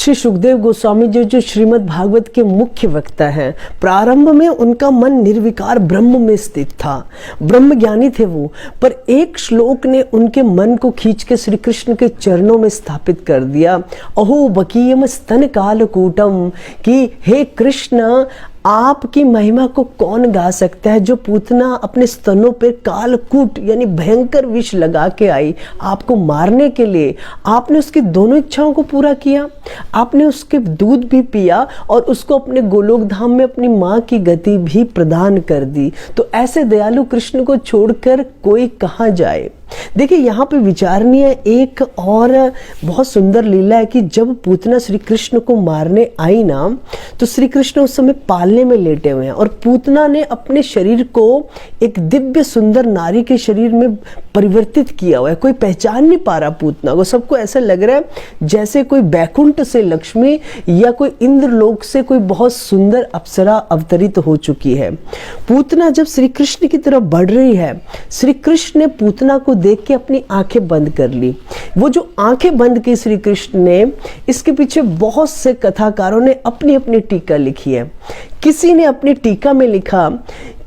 श्री सुखदेव गोस्वामी जी जो श्रीमद् भागवत के मुख्य वक्ता हैं, प्रारंभ में उनका मन निर्विकार ब्रह्म में स्थित था, ब्रह्म ज्ञानी थे वो, पर एक श्लोक ने उनके मन को खींच के श्री कृष्ण के चरणों में स्थापित कर दिया। अहो बकीयम स्तन कालकूटम, कि हे कृष्ण आपकी महिमा को कौन गा सकता है, जो पूतना अपने स्तनों पर कालकूट यानी भयंकर विष लगा के आई आपको मारने के लिए। आपने उसकी दोनों इच्छाओं को पूरा किया, आपने उसके दूध भी पिया और उसको अपने गोलोक धाम में अपनी माँ की गति भी प्रदान कर दी। तो ऐसे दयालु कृष्ण को छोड़कर कोई कहाँ जाए। देखिए यहाँ पे विचारणीय एक और बहुत सुंदर लीला है कि जब पूतना श्री कृष्ण को मारने आई ना, तो श्री कृष्ण उस समय पालने में लेटे हुए हैं और पूतना ने अपने शरीर को एक दिव्य सुंदर नारी के शरीर में परिवर्तित किया हुआ है। कोई पहचान नहीं पा रहा पूतना को, सबको ऐसा लग रहा है जैसे कोई बैकुंठ से लक्ष्मी या कोई इंद्रलोक से कोई बहुत सुंदर अप्सरा अवतरित हो चुकी है। पूतना जब श्री कृष्ण की तरफ बढ़ रही है, श्री कृष्ण ने पूतना को देख के अपनी आंखें बंद कर ली। वो जो आंखें बंद की श्री कृष्ण ने, इसके पीछे बहुत से कथाकारों ने अपनी अपनी टीका लिखी है। किसी ने अपनी टीका में लिखा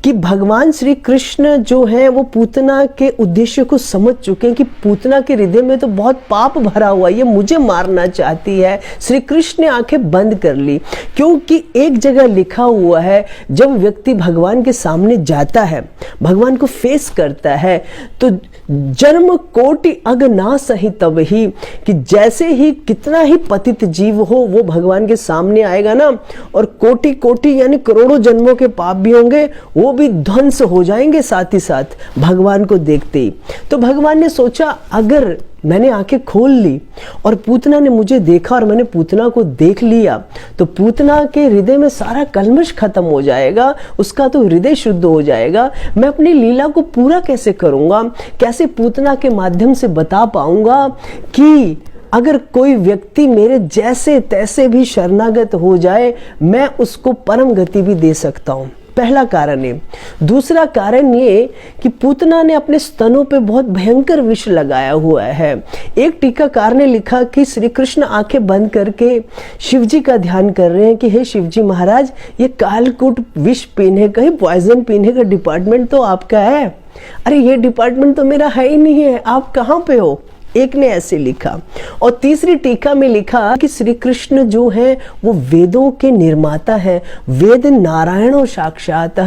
कि भगवान श्री कृष्ण जो है वो पूतना के उद्देश्य को समझ चुके हैं कि पूतना के हृदय में तो बहुत पाप भरा हुआ, ये मुझे मारना चाहती है। श्री कृष्ण ने आंखें बंद कर ली, क्योंकि एक जगह लिखा हुआ है जब व्यक्ति भगवान के सामने जाता है, भगवान को फेस करता है, तो जन्म कोटि अग ना सही तब ही, कि जैसे ही कितना ही पतित जीव हो वो भगवान के सामने आएगा ना, और कोटि कोटि यानी करोड़ों जन्मों के पाप भी होंगे वो भी ध्वंस हो जाएंगे साथ ही साथ भगवान को देखते ही। तो भगवान ने सोचा अगर मैंने आंखें खोल ली और पूतना ने मुझे देखा और मैंने पूतना को देख लिया, तो पूतना के हृदय में सारा कल्मश खत्म हो जाएगा, उसका तो हृदय शुद्ध हो जाएगा। मैं अपनी लीला को पूरा कैसे करूंगा, कैसे पूतना के माध्यम से बता पाऊंगा कि अगर कोई व्यक्ति मेरे जैसे तैसे भी शरणागत हो जाए, मैं उसको परम गति भी दे सकता हूँ। पहला कारण है। दूसरा कारण ये कि पूतना ने अपने स्तनों पे बहुत भयंकर विष लगाया हुआ है। एक टीकाकार ने लिखा कि श्री कृष्ण आंखें बंद करके शिव जी का ध्यान कर रहे हैं कि हे शिव जी महाराज, ये कालकूट विष पीने का ही, पॉइजन पीने का डिपार्टमेंट तो आपका है, अरे ये डिपार्टमेंट तो मेरा है ही नहीं है, आप कहाँ पे हो। एक ने ऐसे लिखा। और तीसरी टीका में लिखा कि श्री कृष्ण जो है वो वेदों के निर्माता है, वेद नारायण साक्षात,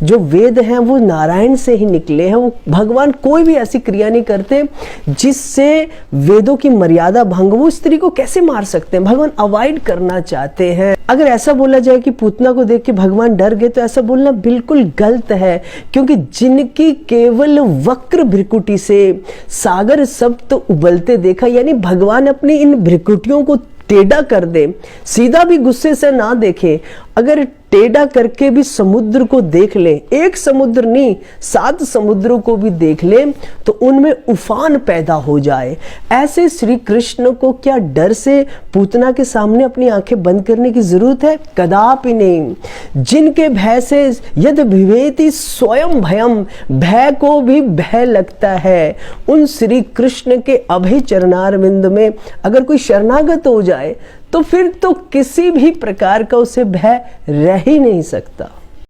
जो वेद हैं वो नारायण से ही निकले हैं। वो भगवान कोई भी ऐसी क्रिया नहीं करते जिससे वेदों की मर्यादा भंग। वो स्त्री को कैसे मार सकते हैं, भगवान अवॉइड करना चाहते हैं। अगर ऐसा बोला जाए कि पूतना को देख के भगवान डर गए, तो ऐसा बोलना बिल्कुल गलत है, क्योंकि जिनकी केवल वक्र भ्रिकुटी से सागर सप्त उबलते देखा, यानी भगवान अपनी इन भ्रिकुटियों को टेढ़ा कर दे, सीधा भी गुस्से से ना देखे, अगर टेढ़ा करके भी समुद्र को देख ले, एक समुद्र नहीं 7 समुद्रों को भी देख ले, तो उनमें उफान पैदा हो जाए। ऐसे श्री कृष्ण को क्या डर से पूतना के सामने अपनी आंखें बंद करने की जरूरत है? कदापि नहीं। जिनके भय से यद भिवेति स्वयं भयम, भय को भी भय लगता है, उन श्री कृष्ण के अभय चरणारविंद में अगर कोई शरणागत हो जाए, तो फिर तो किसी भी प्रकार का उसे भय रह ही नहीं सकता।